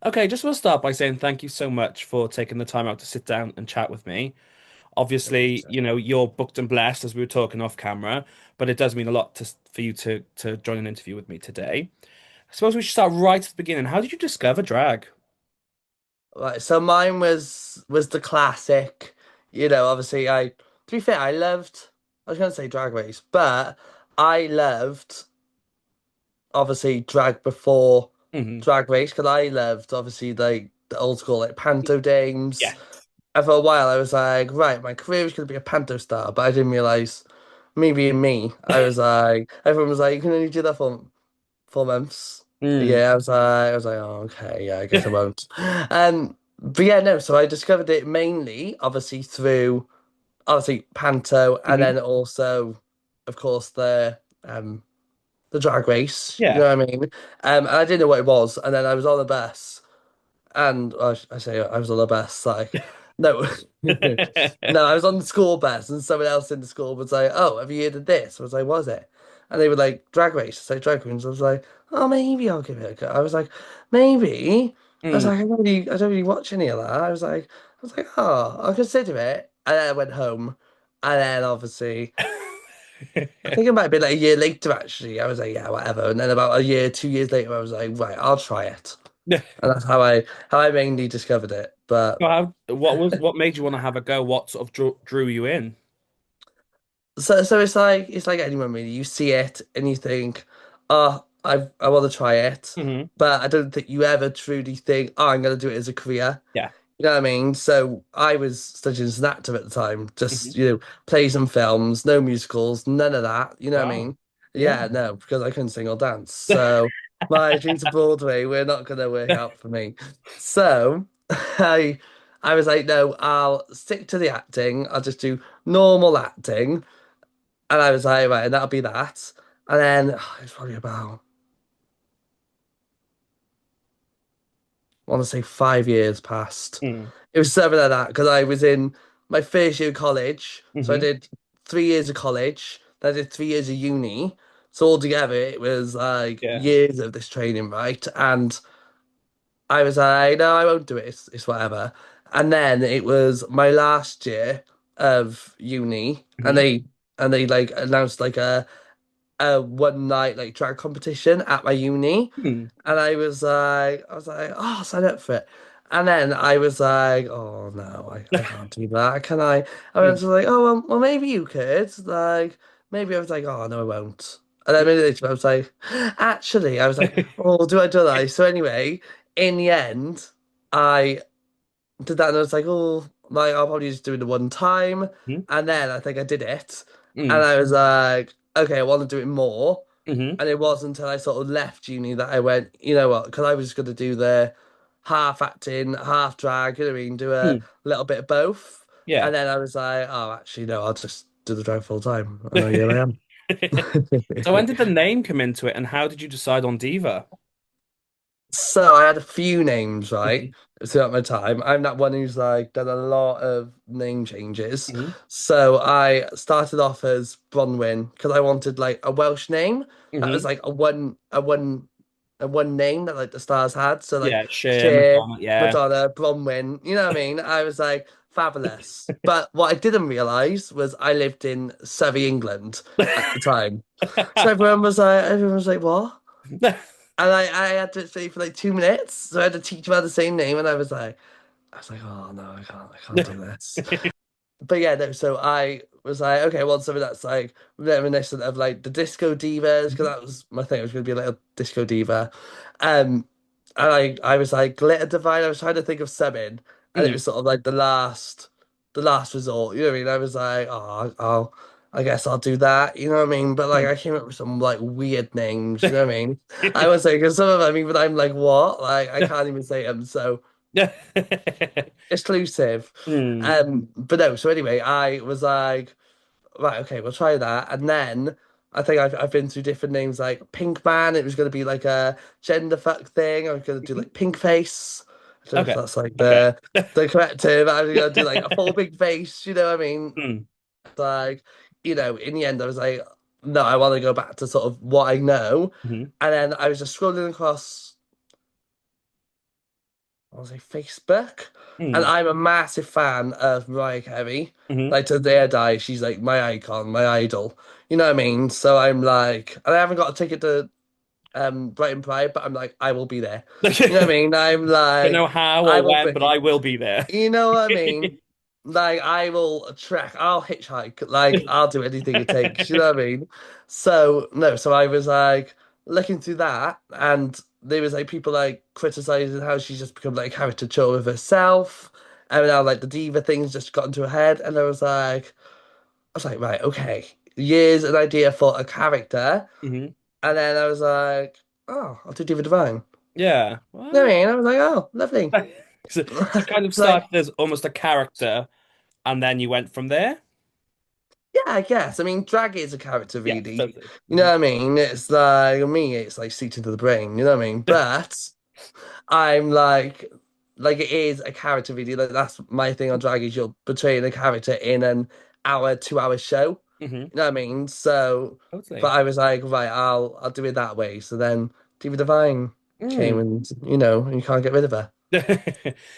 Okay, just want to start by saying thank you so much for taking the time out to sit down and chat with me. No problem, Obviously, sir. you're booked and blessed as we were talking off camera, but it does mean a lot for you to join an interview with me today. I suppose we should start right at the beginning. How did you discover drag? Right, so mine was the classic. Obviously to be fair, I was gonna say Drag Race, but I loved obviously drag before Hmm. Drag Race because I loved obviously like the old school like panto Yeah. dames. And for a while I was like, right, my career is gonna be a panto star, but I didn't realize me being me, I was like everyone was like, you can only do that for 4 months. Mm. Yeah, I was like, oh, okay, yeah, I guess I won't. But yeah, no, so I discovered it mainly, obviously, through obviously Panto, and Hmm. then also, of course, the drag race. You Yeah. know what I mean? And I didn't know what it was, and then I was on the bus, and I say I was on the bus, like no, no, I was on the school bus, and someone else in the school was like, "Oh, have you heard of this?" I was like, "What is it?" And they were like, "Drag race." I said, "Drag queens." I was like, "Oh, maybe I'll give it a go." I was like, "Maybe." I was Mm. like, I don't really watch any of that." I was like, "Oh, I'll consider it." And then I went home, and then obviously, I think it might have been like a year later. Actually, I was like, "Yeah, whatever." And then about a year, 2 years later, I was like, "Right, I'll try it." And that's how I mainly discovered it. But What made you want to have a go? What sort of drew you in? so it's like anyone really. You see it and you think, oh, I want to try it, Hmm. but I don't think you ever truly think, oh, I'm gonna do it as a career. Yeah. You know what I mean? So I was studying as an actor at the time, Hmm. just plays and films, no musicals, none of that. You know what I Wow. mean? Yeah. Yeah, no, because I couldn't sing or dance. So my dreams of Broadway were not gonna work out for me. So I I was like, no, I'll stick to the acting. I'll just do normal acting. And I was like, right, and that'll be that. And then it's probably about, I want to say 5 years passed. Mm. It was something like that because I was in my first year of college. So I Hmm. did 3 years of college, then I did 3 years of uni. So altogether, it was like Yeah. years of this training, right? And I was like, no, I won't do it. It's whatever. And then it was my last year of uni, and Hmm. they like announced like a one night like drag competition at my uni, Mm. and I was like, oh, I'll sign up for it. And then I was like, oh no, I can't do that, can I? I was Mm. like, oh well, maybe you could. Like maybe I was like, oh no, I won't. And then maybe later I was like, actually, I was like, oh, do I? So anyway, in the end, I did that, and I was like, oh, like I'll probably just do it the one time. Mm. And then I think I did it, and Mm. I was like, okay, I want to do it more. Hmm. And it wasn't until I sort of left uni that I went, you know what? Because I was going to do the half acting, half drag, you know what I mean? Do a Mm. little bit of both. Yeah. And then I was like, oh, actually, no, I'll just do the drag full time. And here I am. So when did the name come into it, and how did you decide on Diva? So I had a few names, right, Hmm. throughout my time. I'm that one who's like done a lot of name changes. Hmm. So I started off as Bronwyn because I wanted like a Welsh name that was Hmm. like a one name that like the stars had. So like Yeah, Cher, Cher, Madonna. Yeah. Madonna, Bronwyn. You know what I mean? I was like fabulous. But what I didn't realize was I lived in Surrey, England at the time. So everyone was like, what? And I had to say for like 2 minutes, so I had to teach about the same name, and I was like, oh no, I can't do this. But yeah, no. So I was like, okay, well, something that's like reminiscent of like the disco divas, because that was my thing. I was going to be like a disco diva, and I was like glitter divine. I was trying to think of something, and it Mm. was sort of like the last resort. You know what I mean? I was like, oh, I guess I'll do that. You know what I mean? But like, Mm. I came up with some like weird names. You know what I mean? I was like, because some of them, even I'm like, what? Like, I can't even say them. So exclusive. Mm. But no. So anyway, I was like, right, okay, we'll try that. And then I think I've been through different names like Pink Man. It was going to be like a gender fuck thing. I was going to do like Pink Face. I don't know if Okay. that's like Okay. the correct term. I was going to do like a full big face. You know what I mean? Mm. Like, in the end, I was like, no, I want to go back to sort of what I know. Hmm. And then I was just scrolling across was it, Facebook? And Mm. I'm a massive fan of Mariah Carey. Hmm. Like to the day I die, she's like my icon, my idol. You know what I mean? So I'm like, and I haven't got a ticket to Brighton Pride, but I'm like, I will be there. You know what I mean? I'm Don't know like, how I or will when, but be. I will be there. You know what I mean? Like I will trek, I'll hitchhike, like I'll do anything it takes, you know what I mean? So no, so I was like looking through that and there was like people like criticizing how she's just become like a caricature of herself. And now like the diva thing's just got into her head and I was like, right, okay. Here's an idea for a character. Hmm. And then I was like, oh, I'll do Diva Divine. Yeah. You know what Well, I mean? I was like, oh, lovely. so kind of Like, started as almost a character, and then you went from there. yeah, I guess. I mean, drag is a character, Yeah, really. totally. You know what I mean? It's like me, it's like seated to the brain. You know what I mean? But I'm like it is a character, really. Like that's my thing on drag is you're portraying a character in an hour, 2 hour show. Hmm. You know what I mean? So, but Totally. I was like, right, I'll do it that way. So then Diva Divine came, Mm. and you can't get rid of her.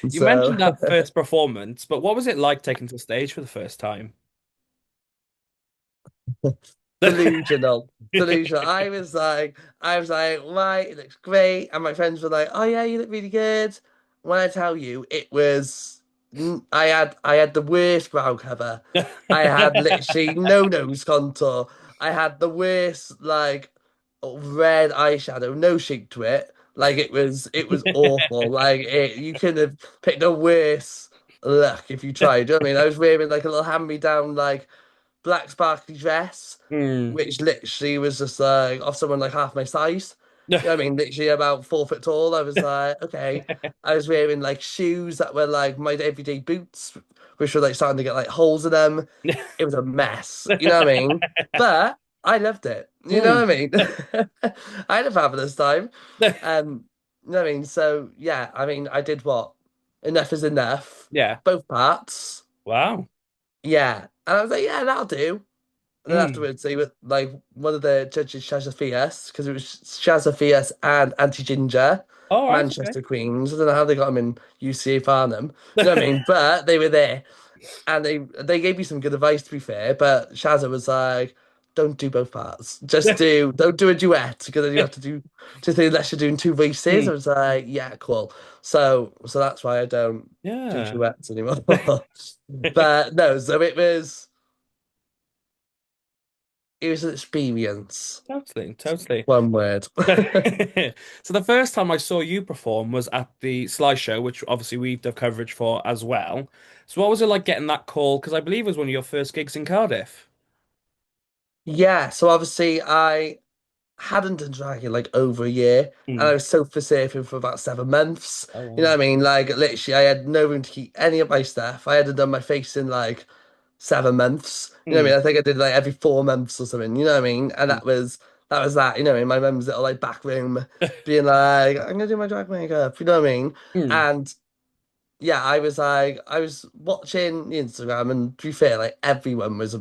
You So mentioned that first performance, but what was it like taking to the stage for the first time? delusional, delusional. I was like, right, it looks great, and my friends were like, oh yeah, you look really good. When I tell you, I had the worst brow cover. I had literally no nose contour. I had the worst like red eyeshadow, no shape to it. Like it was awful. You could have picked a worse look if you tried. Do you know what I mean? I was wearing like a little hand-me-down like black sparkly dress, Mm. which literally was just like of someone like half my size. You know what I mean? Literally about 4 foot tall. I was like, okay. I was wearing like shoes that were like my everyday boots, which were like starting to get like holes in them. It was a mess. You know what I mean? But I loved it. You know Mm. what I mean? I had a fabulous time. You know what I mean? So yeah, I mean, I did what? Enough is enough. Yeah. Both parts. Wow. Yeah. And I was like, yeah, that'll do. And then Mm. afterwards, they were like one of the judges, Shazza Fierce, because it was Shazza Fierce and Anti Ginger, All right. Okay. Manchester Queens. I don't know how they got them in UCA Farnham. You know what I mean? But they were there, and they gave me some good advice to be fair. But Shazza was like, "Don't do both parts. Don't do a duet because then you have to do just unless you're doing two voices." I Mm. was like, "Yeah, cool." So that's why I don't do Yeah. duets anymore. But no, so it was an experience. Totally. Totally. One word. So the first time I saw you perform was at the Sly Show, which obviously we've done coverage for as well. So what was it like getting that call? Because I believe it was one of your first gigs in Cardiff. Yeah, so obviously I hadn't done drag in like over a year, and I Mm. was sofa surfing for about 7 months. Oh You know wow. what I mean? Like literally, I had no room to keep any of my stuff. I hadn't done my face in like 7 months. You know what I Mm. mean? I think I did like every 4 months or something. You know what I mean? And that was that. You know what I mean? My mum's little like back room, being like, "I'm gonna do my drag makeup." You know what I mean? Mm. And yeah, I was watching the Instagram, and to be fair, like everyone was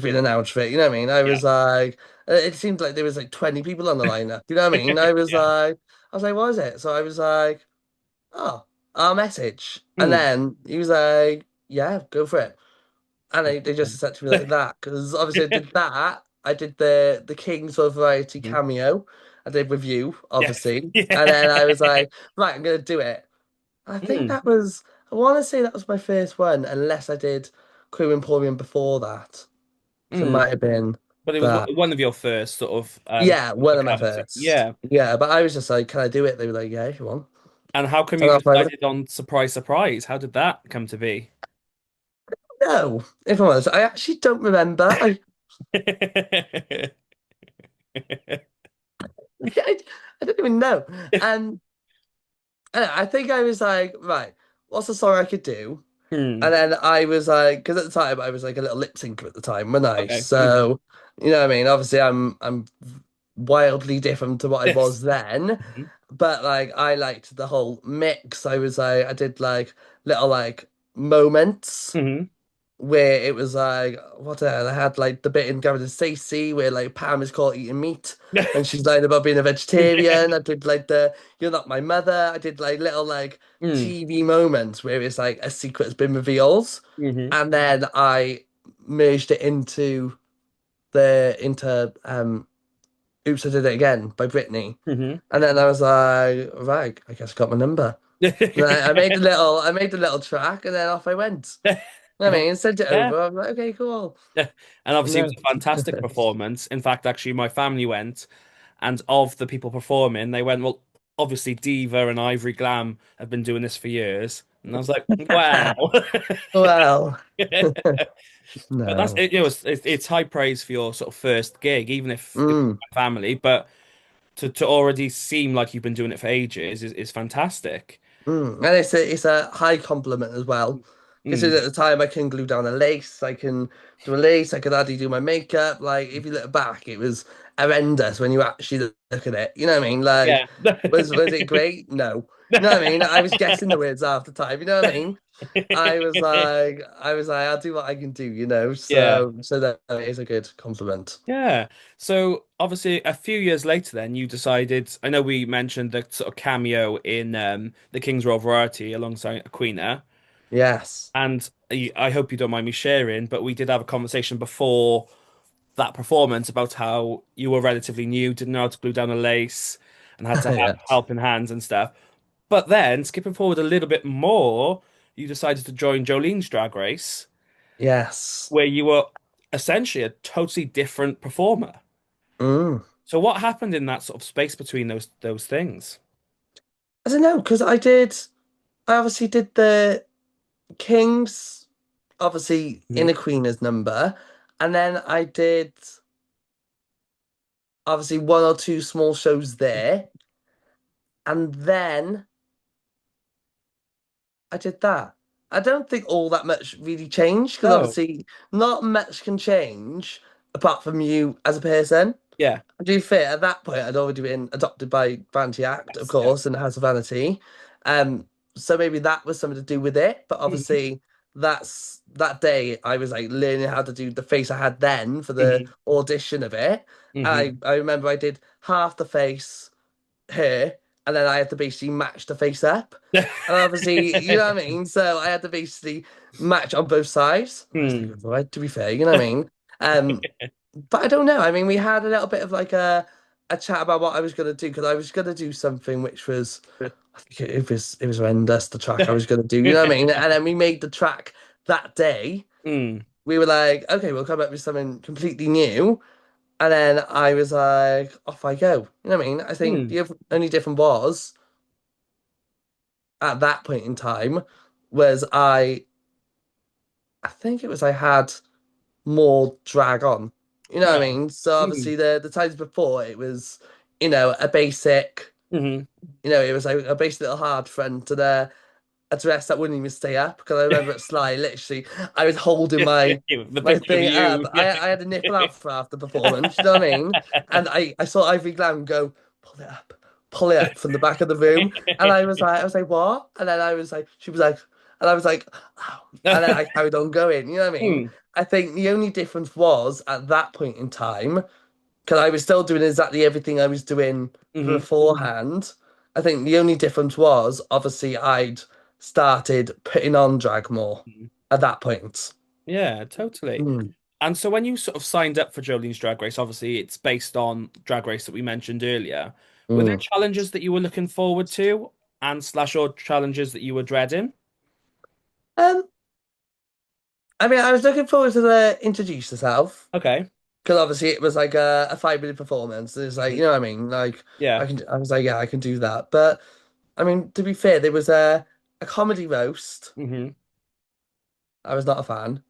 being announced for it. You know what I mean? I Yeah. was like, it seemed like there was like 20 people on the lineup. You know what I mean? Yeah. I was like, what is it? So I was like, oh, our message, and Mm. then he was like, yeah, go for it. And they just said to me like that because obviously I did that. I did the King's World Variety Mhm. cameo. I did review, Yes. obviously, and then I was Yeah. like, right, I'm gonna do it. I think Mm. that was, I want to say that was my first one, unless I did Crew Emporium before that. So it Mm. might have been But it was that. one of your first sort of Yeah, one of my locality. first. Yeah. Yeah, but I was just like, can I do it? They were like, yeah, if you want. And how come And you I was like, decided on Surprise Surprise? How did that come to be? no, if I'm honest, I actually don't remember. I don't even know. And I think I was like, right, what's the song I could do? Hmm. And then I was like, because at the time I was like a little lip syncer at the time, wasn't I? Okay. Mhm. So, you know what I mean? Obviously, I'm wildly different to what I Yes. was then, Mhm. but like I liked the whole mix. I did like little like moments, Mhm. where it was like what I had like the bit in Gavin and Stacey where like Pam is caught eating meat and she's lying about being a vegetarian. I did like the You're Not My Mother. I did like little like Mm. TV moments where it's like a secret has been revealed, Hmm. and then I merged it into Oops, I Did It Again by Britney. Hmm. And then I was like, right, I guess I got my number. And I made the little track, and then off I went. You know what I Well, mean, sent it yeah. over. I'm like, okay, cool. Yeah. And obviously, it No. was a fantastic performance. In fact, actually, my family went, and of the people performing, they went, well, obviously, Diva and Ivory Glam have been doing this for years. And I was like, wow. Well, But that's no. it, it's high praise for your sort of first gig, even if it's Mm, my family, but to already seem like you've been doing it for ages is fantastic. And it's a high compliment as well. Because Mm. at the time I can glue down a lace, I can do a lace, I could hardly do my makeup. Like if you look back, it was horrendous when you actually look at it. You know what I mean? Like Yeah. was it great? No. You know what I mean? I was guessing the words half the time, you know what I mean? I was like, I'll do what I can do, you know. Yeah. So that is a good compliment. Yeah. So obviously a few years later then you decided, I know we mentioned the sort of cameo in the King's Royal Variety alongside Aquina, Yes. and I hope you don't mind me sharing, but we did have a conversation before that performance about how you were relatively new, didn't know how to glue down a lace and had to have Yes. helping hands and stuff. But then skipping forward a little bit more, you decided to join Jolene's Drag Race, Yes. where you were essentially a totally different performer. Mm. So what happened in that sort of space between those things? I don't know, because I obviously did the Kings, obviously in Hmm. a Queen's number, and then I did obviously one or two small shows there, and then I did that. I don't think all that much really changed because No. obviously not much can change apart from you as a person. Yeah. To be fair, at that point, I'd already been adopted by Vanity Act, of Yes. Yeah. course, and House of Vanity. So maybe that was something to do with it. But Hmm. obviously, that day I was like learning how to do the face I had then for the Hmm. audition of it. Hmm. I remember I did half the face here, and then I had to basically match the face up. And obviously, you know what I mean? So I had to basically match on both sides. I was Hmm. like, right, to be fair, you know what I mean? Um, but I don't know. I mean, we had a little bit of like a chat about what I was gonna do because I was gonna do something which was I think it was horrendous, the track I was gonna do, you know what I mean? And then we made the track that day. Hmm. We were like, okay, we'll come up with something completely new. And then I was like, off I go. You know what I mean? I think Hmm. the only difference was at that point in time was I think it was I had more drag on. You know what I Right. mean? So Hmm. obviously the times before it was, a basic, Hmm. it was like a basic little hard front and a dress that wouldn't even stay up. Because I remember at Sly, literally, I was holding The my picture of thing up. you. Yeah. I had a nipple out for half the performance. You know what I mean? And I saw Ivy Glam go pull it up from the back of the room, and I was like, what? And then I was like, she was like, and I was like, oh. And then I carried on going. You know what I mean? Hmm. I think the only difference was at that point in time, because I was still doing exactly everything I was doing Hmm. beforehand. I think the only difference was obviously I'd started putting on drag more at that point. Yeah, totally. Mm. And so when you sort of signed up for Jolene's Drag Race, obviously it's based on Drag Race that we mentioned earlier. Were there Mm. challenges that you were looking forward to and slash or challenges that you were dreading? Um, I mean, I was looking forward to the introduce yourself Okay. because obviously it was like a 5 minute performance. It's like, you Mhm. know what I mean? Like, Yeah. I was like, yeah, I can do that. But I mean, to be fair, there was a comedy roast. Hmm. I was not a fan.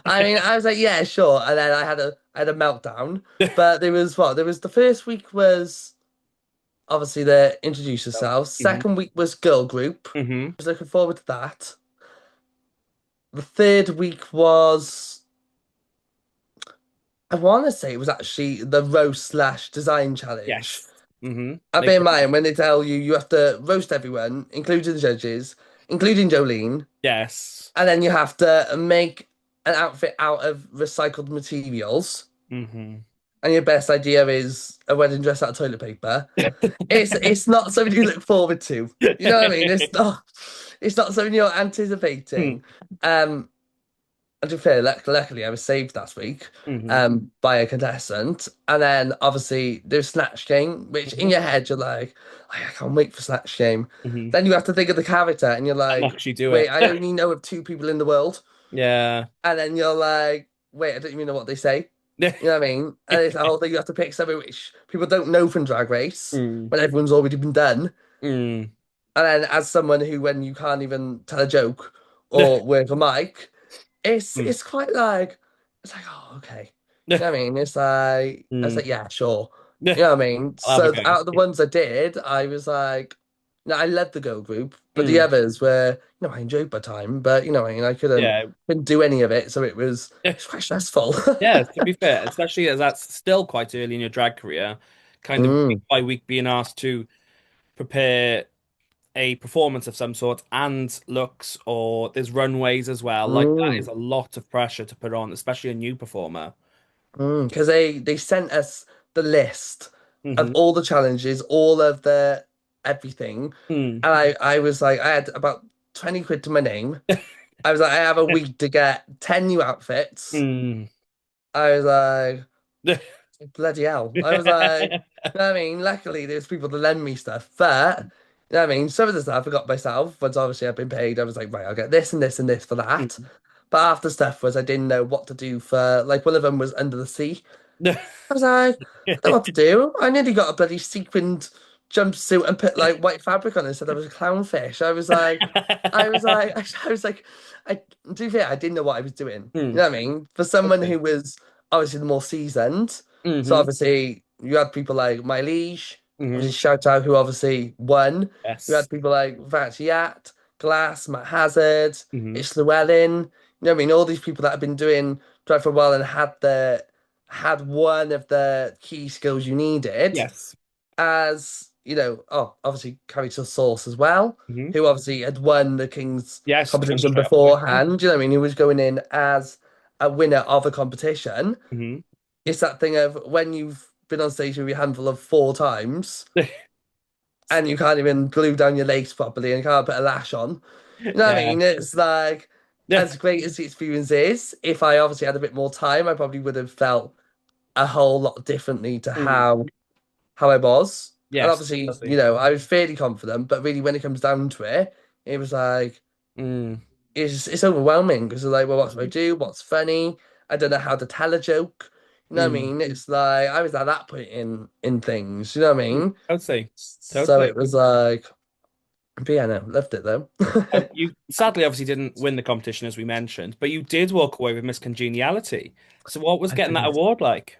I mean, I was like, yeah, sure. And then I had a meltdown. But there was the first week was obviously the introduce yourself. Hmm. Second week was girl group. Hmm. I was looking forward to that. The third week was I want to say it was actually the roast slash design challenge. Yes. Hmm. I bear in mind when they tell you you have to roast everyone, including the judges, including Jolene. Yes. And then you have to make an outfit out of recycled materials. Hmm. And your best idea is a wedding dress out of toilet paper. It's not something you look forward to. You know what I mean? It's not something you're anticipating. Um, and to be fair, luckily I was saved last week Hmm. by a contestant. And then obviously there's Snatch Game, which in Hmm. your head you're like, "Oh, I can't wait for Snatch Game." Hmm. Then you have to think of the character and you're And like, actually do wait, it. I only know of two people in the world. Yeah. And then you're like, wait, I don't even know what they say. You know what I mean? And it's the whole thing you have to pick something which people don't know from Drag Race Mm. when everyone's already been done. Mm. And then as someone who, when you can't even tell a joke or work a mic, it's Mm. it's quite like it's like, oh, okay. You know what I mean? It's like, Mm. yeah, sure. You know what I mean? I'll have a So go. out of the ones I did, I was like, no, I led the girl group, but the Mm. others were, I enjoyed my time, but what I mean, I Yeah. couldn't do any of it, so it's quite stressful. Yeah, to be fair, especially as that's still quite early in your drag career, kind of week Mm, by week being asked to prepare a performance of some sort and looks, or there's runways as well. Like that is mm, a lot of pressure to put on, especially a new performer. Because they sent us the list of Hmm. all the challenges, all of the everything, Mm. and I was like, I had about 20 quid to my name. I was like, I have a week to get 10 new outfits. Mm. I was like, bloody hell. I was like, I mean, luckily there's people to lend me stuff, but I mean, some of the stuff I got myself. Once obviously I've been paid, I was like, right, I'll get this and this and this for that. Mm. But half the stuff was I didn't know what to do for, like, one of them was under the sea. I was like, I don't know what to do. I nearly got a bloody sequined jumpsuit and put like white fabric on it, said I was a clownfish. I was like, I to be fair, I didn't know what I was doing. You Mm. know what I mean? For someone Okay. who was obviously the more seasoned, so Hmm. obviously you had people like My Liege, Hmm. obviously shout out who obviously won. You Yes. had people like Vat Glass, Matt Hazard, Hmm. It's Llewellyn. You know what I mean? All these people that have been doing drive for a while and had one of the key skills you needed, Yes. as obviously carried to source as well, Hmm. who obviously had won the King's Yes. Comes competition straight off the wiki. beforehand. You know what I mean? Who was going in as a winner of a competition. Hmm. It's that thing of when you've been on stage with your handful of four times and you can't even glue down your legs properly and can't put a lash on. You know what I Yeah. mean? It's like, as great as the experience is, if I obviously had a bit more time, I probably would have felt a whole lot differently to Mm. how I was. And Yes. obviously, Definitely. I was fairly confident, but really when it comes down to it, it was like Mm. it's overwhelming because it's like, well, what do I do? What's funny? I don't know how to tell a joke. You know what I Mm. mean? It's like I was at that point in things, you know what I Mm. mean? Totally. So Totally. it was like, but yeah, no, loved it though. You sadly obviously didn't win the competition as we mentioned, but you did walk away with Miss Congeniality. So what was I getting that did. award like?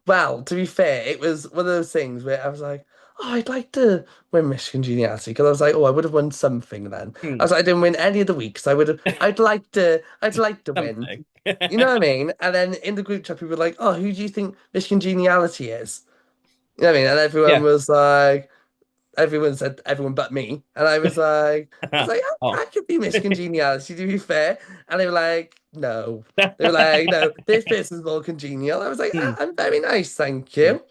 Well, to be fair, it was one of those things where I was like, oh, I'd like to win Miss Congeniality because I was like, oh, I would have won something then. I Hmm. was like, I didn't win any of the weeks. I'd like to win. Something. You know what I mean? And then in the group chat, people were like, oh, who do you think Miss Congeniality is? You know what I mean? And everyone Yeah. was like, everyone said everyone but me. And I was like, Oh. I could be Miss Congeniality, to be fair. And they were like, no. They were like, no, this person's more congenial. I was like, Hmm. I'm very nice, thank Yeah. you.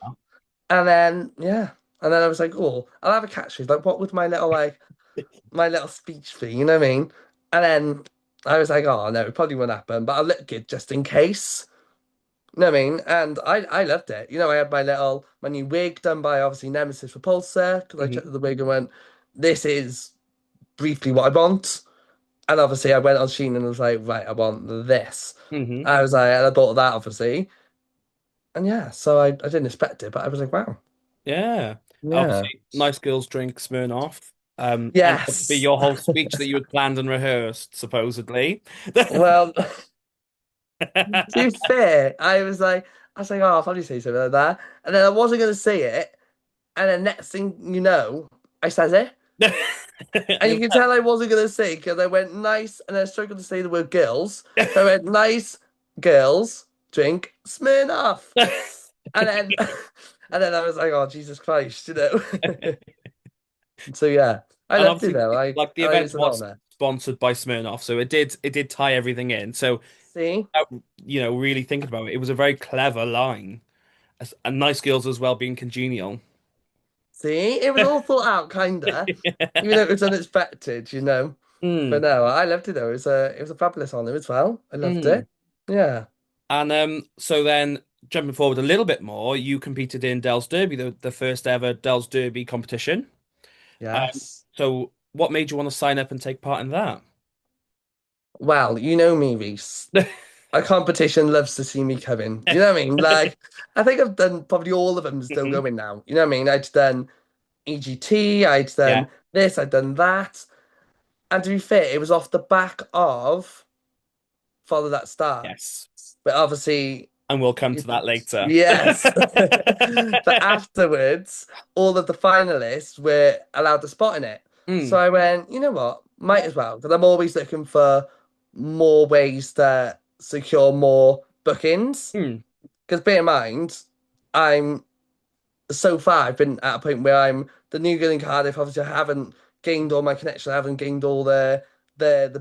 And then yeah, and then I was like, oh, I'll have a catchphrase. Like, what would my little speech be? You know what I mean? And then I was like, oh no, it probably won't happen, but I'll look good just in case. You know what I mean? And I loved it. I had my new wig done by obviously Nemesis Repulsor because I Hmm. checked the wig and went, this is briefly what I want. And obviously I went on Shein and was like, right, I want this. Hmm. I was like, and I bought that obviously. And yeah, so I didn't expect it, but I was like, wow, Yeah. yeah. Obviously, nice girls drink Smirnoff. And to be Yes. your whole speech that you had planned and rehearsed, supposedly. Well, to be fair, I was like, oh, I'll probably say something like that. And then I wasn't going to say it. And then next thing you know, I said it. And you can tell I wasn't going to say because I went nice and I struggled to say the word girls. So I went nice girls drink Smirnoff. And then and then I was like, oh, Jesus Christ. So yeah. I And loved it obviously, though. like the I event was an was honor. sponsored by Smirnoff, so it did tie everything in. So, See? uh, really thinking about it, it was a very clever line, and nice girls as well being congenial. See? It was all thought out, kinda. Even though it was unexpected, you know. But Mm, no, I loved it though. It was a fabulous honor as well. I loved mm. it. Yeah. And so then jumping forward a little bit more, you competed in Dell's Derby, the first ever Dell's Derby competition. Yes. So what made you want to sign up and take part in that? Well, you know me, Rhys. A competition loves to see me coming. Do you know what I mean? Like, I think I've done probably all of them still Hmm. going now. You know what I mean? I'd done EGT, I'd Yeah. done this, I'd done that. And to be fair, it was off the back of Follow That Star. Yes. But obviously, And we'll come to that later. yes. But afterwards, all of the finalists were allowed to spot in it. So Mm, I went, you know what? Might as well, because I'm always looking for more ways to secure more bookings. mm, Because bear in mind, I'm so far I've been at a point where I'm the new girl in Cardiff. Obviously, I haven't gained all my connection. I haven't gained all the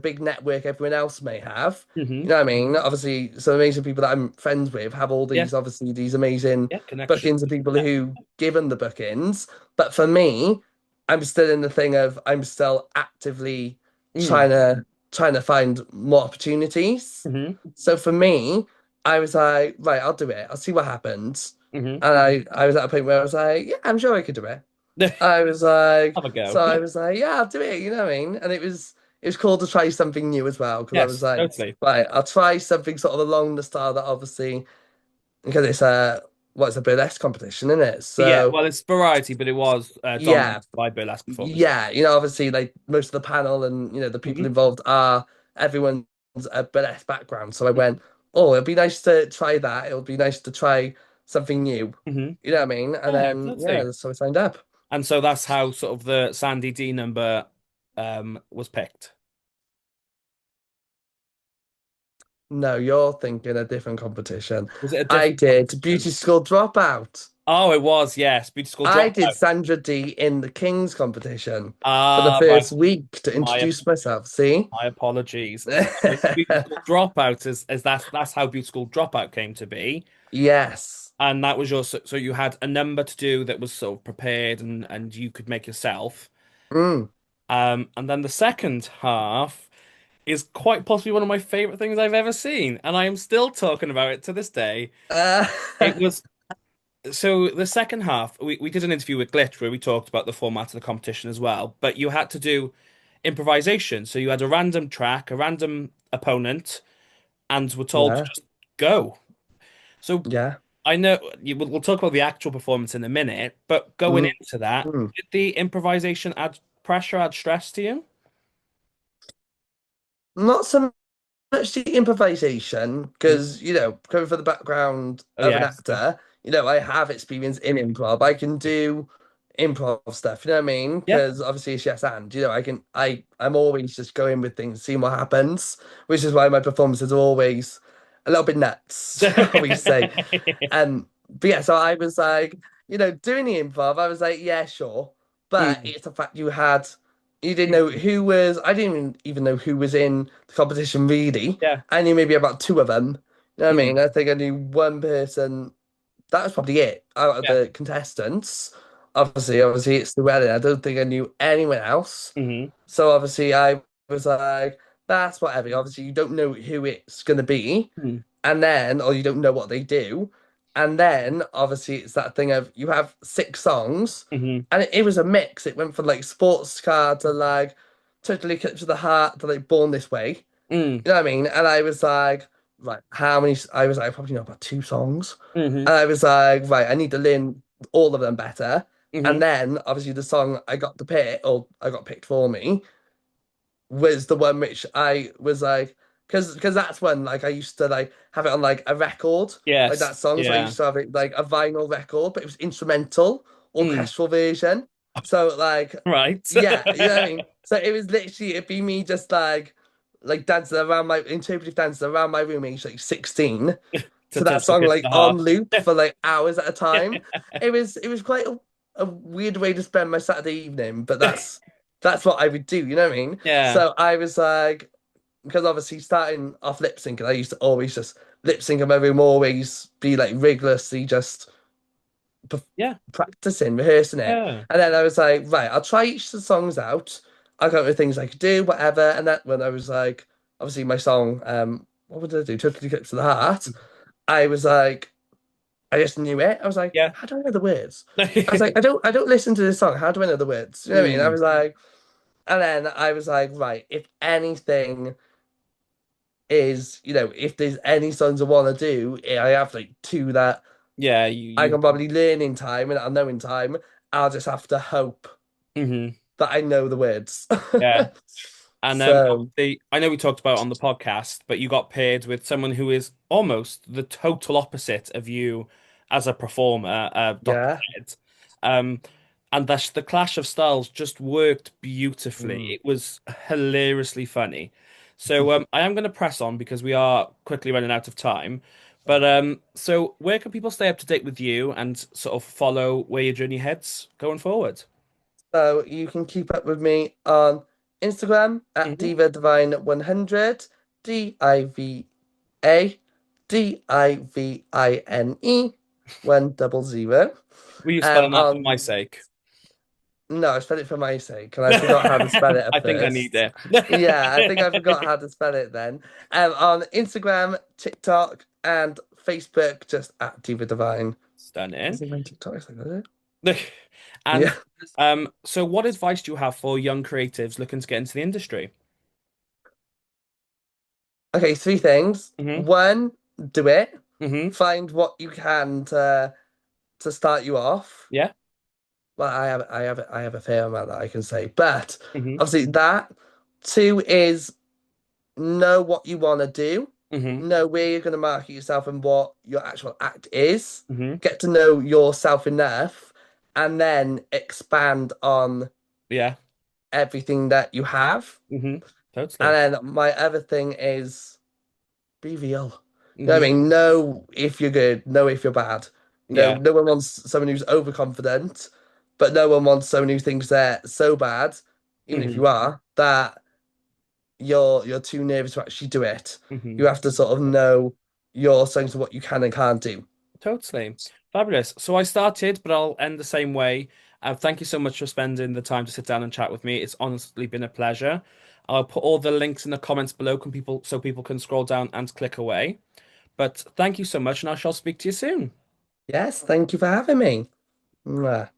big network everyone else may have. hmm. You know what I mean? Obviously, some amazing people that I'm friends with have all Yeah. these obviously these amazing Yeah. Connection. bookings of people Yeah. who give them the bookings. But for me, I'm still in the thing of I'm still actively Mm, trying to find more opportunities. hmm. So for me, I was like, right, I'll do it. I'll see what happens. Hmm. And I was at a point where I was like, yeah, I'm sure I could do it. I was like, Have a so go. I was like, yeah, I'll do it. You know what I mean? And it was cool to try something new as well because I was Yes, like, totally. right, I'll try something sort of along the style that obviously because it's a burlesque competition, isn't it? Yeah, So well, it's variety, but it was yeah, dominated by burlesque performers. yeah, obviously like most of the panel and the people Hmm. involved are everyone's a burlesque background. So I went, oh, it'd be nice to try that. It would be nice to try something new. Hmm. You know what I mean? And Yeah, then totally. yeah, so I signed up. And so that's how sort of the Sandy D number was picked. No, you're thinking a different competition. Was it a I different did competition? Beauty School Dropout. Oh, it was, yes. Beauty School I did Dropout. Sandra D in the King's competition for the Ah, right. first week to My introduce myself. See? my apologies. So Beauty School Dropout is that's how Beauty School Dropout came to be. Yes. And that was your so you had a number to do that was sort of prepared and you could make yourself. Mm. And then the second half is quite possibly one of my favorite things I've ever seen, and I am still talking about it to this day. Uh, It was so the second half, we did an interview with Glitch where we talked about the format of the competition as well, but you had to do improvisation. So you had a random track, a random opponent, and were told to yeah. just go. So Yeah. I know we'll talk about the actual performance in a minute, but going Mm. into that, Mm. did the improvisation add pressure, add stress to you? Not so much the improvisation Mhm. because coming from the background Oh of an yes. actor, I have experience in improv. I can do improv stuff, you know what I mean? Yeah. Because obviously it's yes and I'm always just going with things, seeing what happens, which is why my performances are always a little bit nuts, shall we say. But yeah, so I was like, doing the improv, I was like, yeah, sure. But Mm, it's the fact you didn't know who was, I didn't even know who was in the competition really. yeah. I knew maybe about two of them. You know what I Mm, mean? I think I knew one person. That was probably it out of yeah. the contestants. Obviously, it's Llewellyn. I don't think I knew anyone else. Hmm. So obviously, I was like, that's whatever. Obviously, you don't know who it's gonna be, Mm, and then or you don't know what they do, and then obviously it's that thing of you have six songs, hmm. and it was a mix. It went from like sports car to like totally cut to the heart to like Born This Way. Mm, You know what I mean? And I was like, right, how many? I was like, I probably know about two songs. hmm. And I was like, right, I need to learn all of them better. Hmm. And then obviously the song I got to pick, or I got picked for me, was the one which I was like, because that's when like I used to like have it on like a record, like Yes. that song. So I Yeah. used to have it like a vinyl record, but it was instrumental, Mm, orchestral version. So like, right. yeah, you know what I mean? So it was literally it'd be me just like dancing around my interpretive dancing around my room age like 16 to that To song kiss like the on heart. loop for like hours at a time. It was quite a weird way to spend my Saturday evening, but that's that's what I would do, you know what I mean? Yeah. So I was like, because obviously starting off lip syncing, I used to always just lip sync in my room, always be like rigorously just p- Yeah. practicing, rehearsing it. Yeah. And then I was like, right, I'll try each of the songs out. I'll come up with things I could do, whatever. And that when I was like, obviously my song, what would I do? Totally Eclipse of the Heart. I was like, I just knew it. I was like, Yeah. how do I know the words? I was like, I don't listen to this song. How do I know the words? You know what I mean? I Mm. was like, and then I was like, right, if anything is, if there's any songs I want to do, I have like two that Yeah, I you can probably learn in time and I'll know in time. I'll just have to hope hmm that I know the words. Yeah. And So obviously, I know we talked about it on the podcast, but you got paired with someone who is almost the total opposite of you as a performer, Dr. yeah. Ted. Um, and the clash of styles just worked beautifully. Mm. It was hilariously funny. So I am going to press on because we are quickly running out of time. But so where can people stay up to date with you and sort of follow where your journey heads going forward? So you can keep up with me on Instagram at Hmm. Diva Divine 100, DIVADIVINE 100. Were you spelling that for my On sake? No, I spelled it for my sake, and I forgot how to spell it I at think I need first. it. Yeah, I think I forgot how to spell it then. On Instagram, TikTok, and Facebook, just at Diva Divine. Stunning. Is it my TikTok? Is that it? And Yeah. so what advice do you have for young creatives looking to get into the industry? Okay, three things. Hmm. One, do it. Hmm. Find what you can to start you off. Yeah. Well, I have a fair amount that I can say, but Hmm. obviously that. Two is know what you want to do, Hmm. know where you're going to market yourself and what your actual act is, Hmm. get to know yourself enough, and then expand on Yeah. everything that you have. Hmm. Totally. And then my other thing is be real. You know what Hmm. I mean? Know if you're good, know if you're bad. Yeah. No one wants someone who's overconfident, but no one wants someone who thinks they're so bad, even if Hmm. you are, that you're too nervous to actually do it. Hmm. You have to sort of know your strengths and what you can and can't do. Totally. Fabulous. So I started, but I'll end the same way. Thank you so much for spending the time to sit down and chat with me. It's honestly been a pleasure. I'll put all the links in the comments below so people can scroll down and click away. But thank you so much, and I shall speak to you soon. Yes, thank you for having me. Mwah.